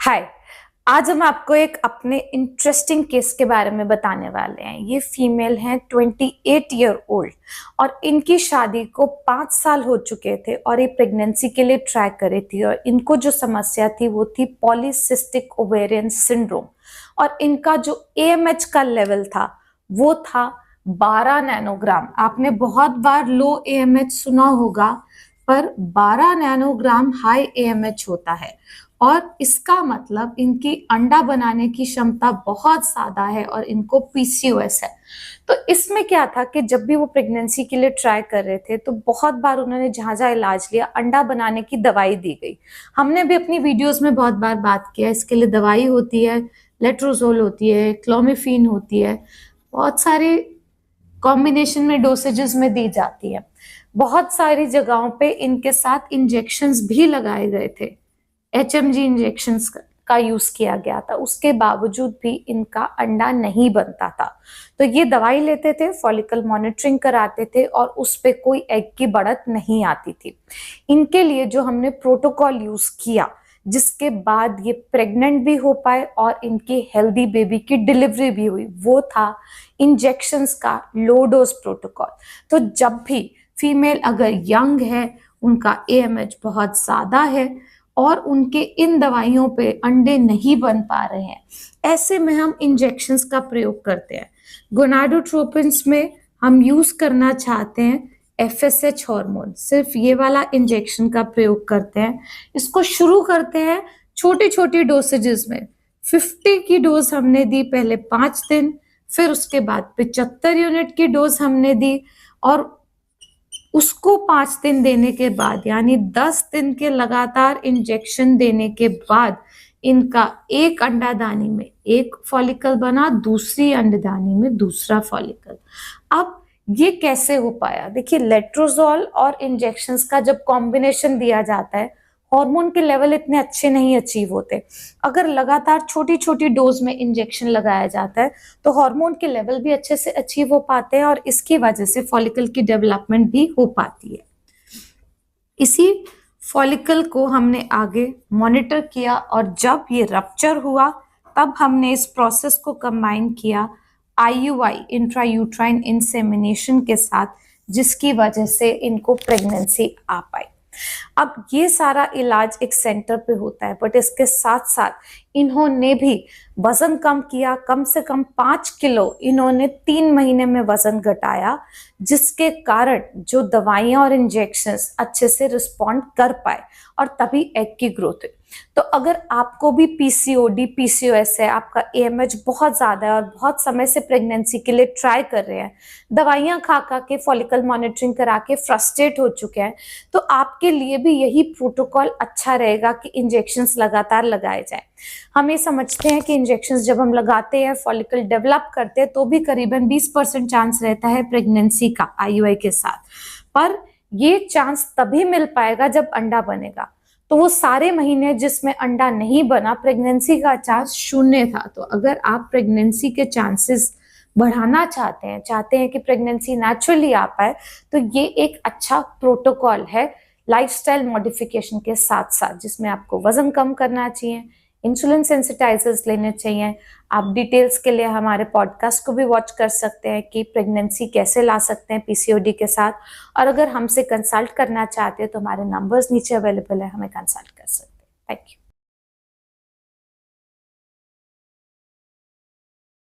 हाय। आज हम आपको एक अपने इंटरेस्टिंग केस के बारे में बताने वाले हैं। ये फीमेल हैं 28 ईयर ओल्ड और इनकी शादी को 5 साल हो चुके थे और ये प्रेगनेंसी के लिए ट्राई कर रही थी और इनको जो समस्या थी वो थी पॉलीसिस्टिक ओवेरियन सिंड्रोम और इनका जो AMH का लेवल था वो था 12 नैनोग्राम। आपने बहुत बार लो AMH सुना होगा, पर 12 नैनोग्राम हाई AMH होता है और इसका मतलब इनकी अंडा बनाने की क्षमता बहुत ज्यादा है और इनको PCOS है। तो इसमें क्या था कि जब भी वो प्रेगनेंसी के लिए ट्राई कर रहे थे तो बहुत बार उन्होंने जहां जहां इलाज लिया अंडा बनाने की दवाई दी गई। हमने भी अपनी वीडियोस में बहुत बार बात किया, इसके लिए दवाई होती है, लेट्रोजोल होती है, क्लोमिफीन होती है, बहुत सारी कॉम्बिनेशन में डोसेजेस में दी जाती है। बहुत सारी जगहों पे इनके साथ इंजेक्शंस भी लगाए गए थे, HMG इंजेक्शंस का यूज किया गया था, उसके बावजूद भी इनका अंडा नहीं बनता था। तो ये दवाई लेते थे, फॉलिकल मॉनिटरिंग कराते थे और उस पे कोई एग की बढ़त नहीं आती थी। इनके लिए जो हमने प्रोटोकॉल यूज किया जिसके बाद ये प्रेग्नेंट भी हो पाए और इनके हेल्दी बेबी की डिलीवरी भी हुई, वो था इंजेक्शंस का लो डोज प्रोटोकॉल। तो जब भी फीमेल अगर यंग है, उनका AMH बहुत ज्यादा है और उनके इन दवाइयों पे अंडे नहीं बन पा रहे हैं, ऐसे में हम इंजेक्शंस का प्रयोग करते हैं। गोनाडोट्रोपिन्स में हम यूज करना चाहते हैं FSH हार्मोन, सिर्फ ये वाला इंजेक्शन का प्रयोग करते हैं। इसको शुरू करते हैं छोटी छोटी डोसेजेस में। 50 की डोज हमने दी पहले 5 दिन, फिर उसके बाद 75 यूनिट की डोज हमने दी और उसको 5 दिन देने के बाद यानी 10 दिन के लगातार इंजेक्शन देने के बाद इनका एक अंडादानी में एक फॉलिकल बना, दूसरी अंडादानी में दूसरा फॉलिकल। अब ये कैसे हो पाया? देखिए, लेट्रोजोल और इंजेक्शंस का जब कॉम्बिनेशन दिया जाता है, हार्मोन के लेवल इतने अच्छे नहीं अचीव होते। अगर लगातार छोटी छोटी डोज में इंजेक्शन लगाया जाता है तो हार्मोन के लेवल भी अच्छे से अचीव हो पाते हैं और इसकी वजह से फॉलिकल की डेवलपमेंट भी हो पाती है। इसी फॉलिकल को हमने आगे मॉनिटर किया और जब ये रप्चर हुआ तब हमने इस प्रोसेस को कंबाइन किया IUI इंट्रायूट्राइन इंसेमिनेशन के साथ, जिसकी वजह से इनको प्रेगनेंसी आ पाई। अब ये सारा इलाज एक सेंटर पे होता है, बट इसके साथ साथ इन्होंने भी वजन कम किया, कम से कम 5 किलो इन्होंने 3 महीने में वजन घटाया, जिसके कारण जो दवाइयां और इंजेक्शंस अच्छे से रिस्पॉन्ड कर पाए और तभी एग की ग्रोथ हुई। तो अगर आपको भी PCOD PCOS है, आपका AMH बहुत ज्यादा है और बहुत समय से प्रेगनेंसी के लिए ट्राई कर रहे हैं, दवाइयां खा खा के फॉलिकल मॉनिटरिंग करा के फ्रस्ट्रेट हो चुके हैं, तो आपके लिए भी यही प्रोटोकॉल अच्छा रहेगा कि इंजेक्शंस लगातार लगाए जाए। हम ये समझते हैं कि इंजेक्शंस जब हम लगाते हैं, फॉलिकल डेवलप करते हैं, तो भी करीबन 20% चांस रहता है प्रेगनेंसी का IUI के साथ, पर ये चांस तभी मिल पाएगा जब अंडा बनेगा। तो वो सारे महीने जिसमें अंडा नहीं बना, प्रेगनेंसी का चांस 0 था। तो अगर आप प्रेगनेंसी के चांसेस बढ़ाना चाहते हैं कि प्रेगनेंसी नेचुरली आ पाए, तो ये एक अच्छा प्रोटोकॉल है लाइफस्टाइल मॉडिफिकेशन के साथ साथ, जिसमें आपको वजन कम करना चाहिए, इंसुलिन सेंसिटाइजर्स लेने चाहिए। आप डिटेल्स के लिए हमारे पॉडकास्ट को भी वॉच कर सकते हैं कि प्रेगनेंसी कैसे ला सकते हैं PCOD के साथ, और अगर हमसे कंसल्ट करना चाहते हैं तो हमारे नंबर्स नीचे अवेलेबल है, हमें कंसल्ट कर सकते हैं। Thank you.